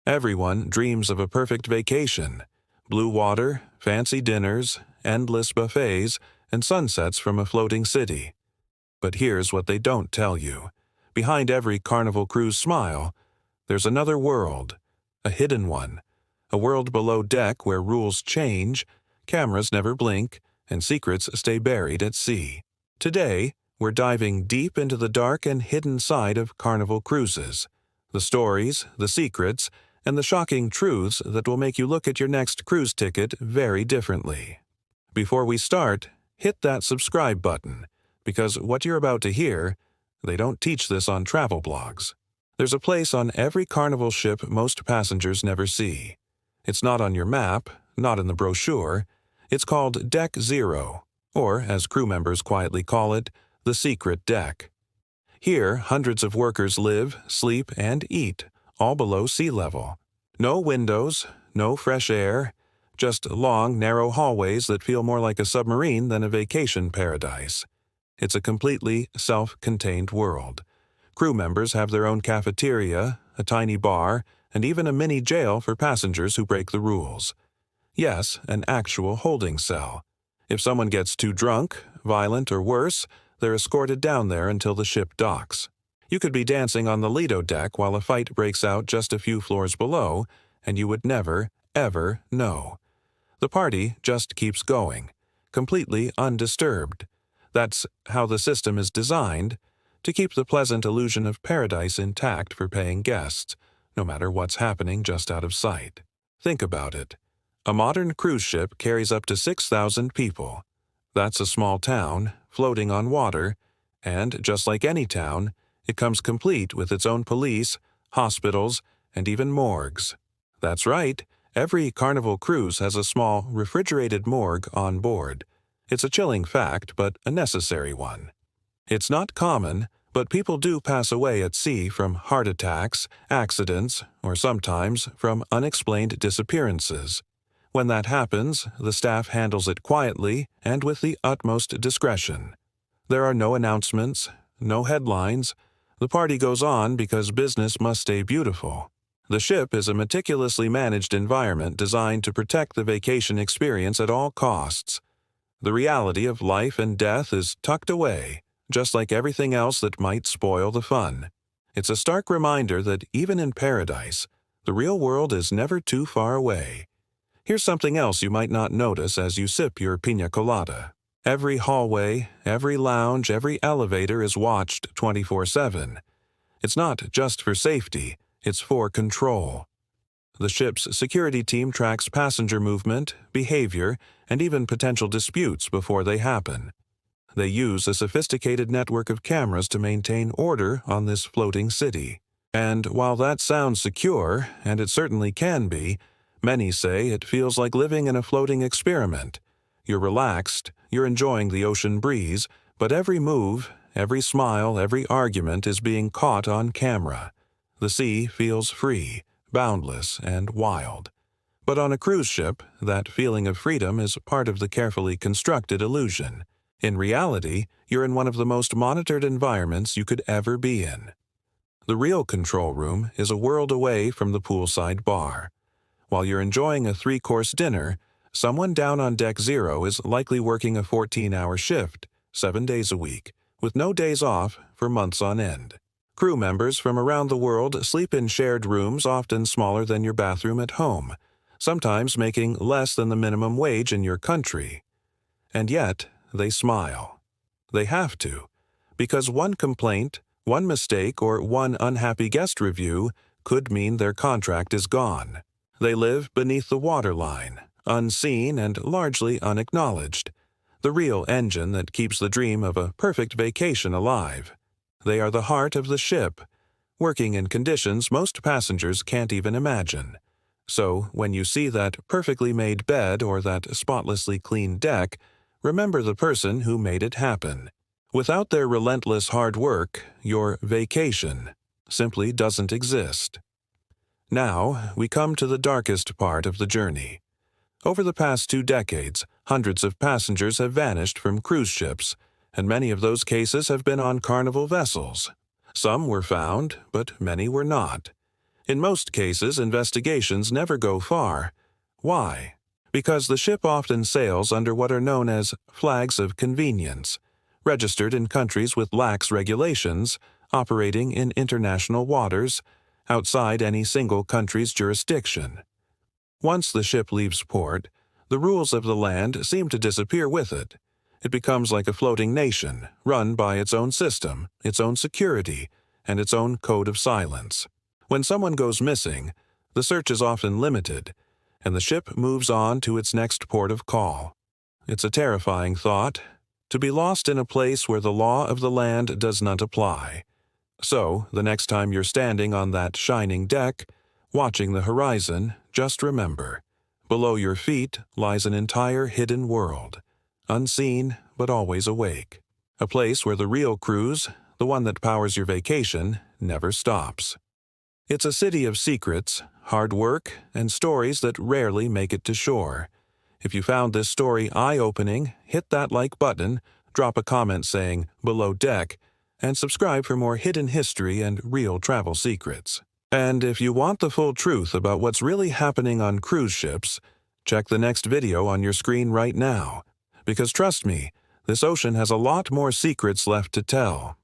Everyone dreams of a perfect vacation: blue water, fancy dinners, endless buffets, and sunsets from a floating city. But here's what they don't tell you. Behind every Carnival Cruise smile, there's another world, a hidden one, a world below deck where rules change, cameras never blink, and secrets stay buried at sea. Today, we're diving deep into the dark and hidden side of Carnival Cruises, the stories, the secrets, and the shocking truths that will make you look at your next cruise ticket very differently. Before we start, hit that subscribe button, because what you're about to hear, they don't teach this on travel blogs. There's a place on every Carnival ship most passengers never see. It's not on your map, not in the brochure. It's called Deck Zero, or, as crew members quietly call it, the secret deck. Here, hundreds of workers live, sleep, and eat, all below sea level. No windows, no fresh air, just long, narrow hallways that feel more like a submarine than a vacation paradise. It's a completely self-contained world. Crew members have their own cafeteria, a tiny bar, and even a mini jail for passengers who break the rules. Yes, an actual holding cell. If someone gets too drunk, violent, or worse, they're escorted down there until the ship docks. You could be dancing on the Lido deck while a fight breaks out just a few floors below, and you would never, ever know. The party just keeps going, completely undisturbed. That's how the system is designed, to keep the pleasant illusion of paradise intact for paying guests, no matter what's happening just out of sight. Think about it. A modern cruise ship carries up to 6,000 people. That's a small town, floating on water, and just like any town, it comes complete with its own police, hospitals, and even morgues. That's right, every Carnival Cruise has a small, refrigerated morgue on board. It's a chilling fact, but a necessary one. It's not common, but people do pass away at sea from heart attacks, accidents, or sometimes from unexplained disappearances. When that happens, the staff handles it quietly and with the utmost discretion. There are no announcements, no headlines. The party goes on because business must stay beautiful. The ship is a meticulously managed environment designed to protect the vacation experience at all costs. The reality of life and death is tucked away, just like everything else that might spoil the fun. It's a stark reminder that even in paradise, the real world is never too far away. Here's something else you might not notice as you sip your piña colada. Every hallway, every lounge, every elevator is watched 24/7. It's not just for safety, it's for control. The ship's security team tracks passenger movement, behavior, and even potential disputes before they happen. They use a sophisticated network of cameras to maintain order on this floating city. And while that sounds secure, and it certainly can be, many say it feels like living in a floating experiment. You're relaxed, you're enjoying the ocean breeze, but every move, every smile, every argument is being caught on camera. The sea feels free, boundless, and wild. But on a cruise ship, that feeling of freedom is part of the carefully constructed illusion. In reality, you're in one of the most monitored environments you could ever be in. The real control room is a world away from the poolside bar. While you're enjoying a 3-course dinner, someone down on Deck Zero is likely working a 14-hour shift, 7 days a week, with no days off for months on end. Crew members from around the world sleep in shared rooms often smaller than your bathroom at home, sometimes making less than the minimum wage in your country. And yet, they smile. They have to, because one complaint, one mistake, or one unhappy guest review could mean their contract is gone. They live beneath the waterline, unseen and largely unacknowledged, the real engine that keeps the dream of a perfect vacation alive. They are the heart of the ship, working in conditions most passengers can't even imagine. So, when you see that perfectly made bed or that spotlessly clean deck, remember the person who made it happen. Without their relentless hard work, your vacation simply doesn't exist. Now, we come to the darkest part of the journey. Over the past 2 decades, hundreds of passengers have vanished from cruise ships, and many of those cases have been on Carnival vessels. Some were found, but many were not. In most cases, investigations never go far. Why? Because the ship often sails under what are known as flags of convenience, registered in countries with lax regulations, operating in international waters, outside any single country's jurisdiction. Once the ship leaves port, the rules of the land seem to disappear with it. It becomes like a floating nation, run by its own system, its own security, and its own code of silence. When someone goes missing, the search is often limited, and the ship moves on to its next port of call. It's a terrifying thought, to be lost in a place where the law of the land does not apply. So, the next time you're standing on that shining deck, watching the horizon, just remember, below your feet lies an entire hidden world, unseen but always awake. A place where the real cruise, the one that powers your vacation, never stops. It's a city of secrets, hard work, and stories that rarely make it to shore. If you found this story eye-opening, hit that like button, drop a comment saying "Below Deck," and subscribe for more hidden history and real travel secrets. And if you want the full truth about what's really happening on cruise ships, check the next video on your screen right now. Because trust me, this ocean has a lot more secrets left to tell.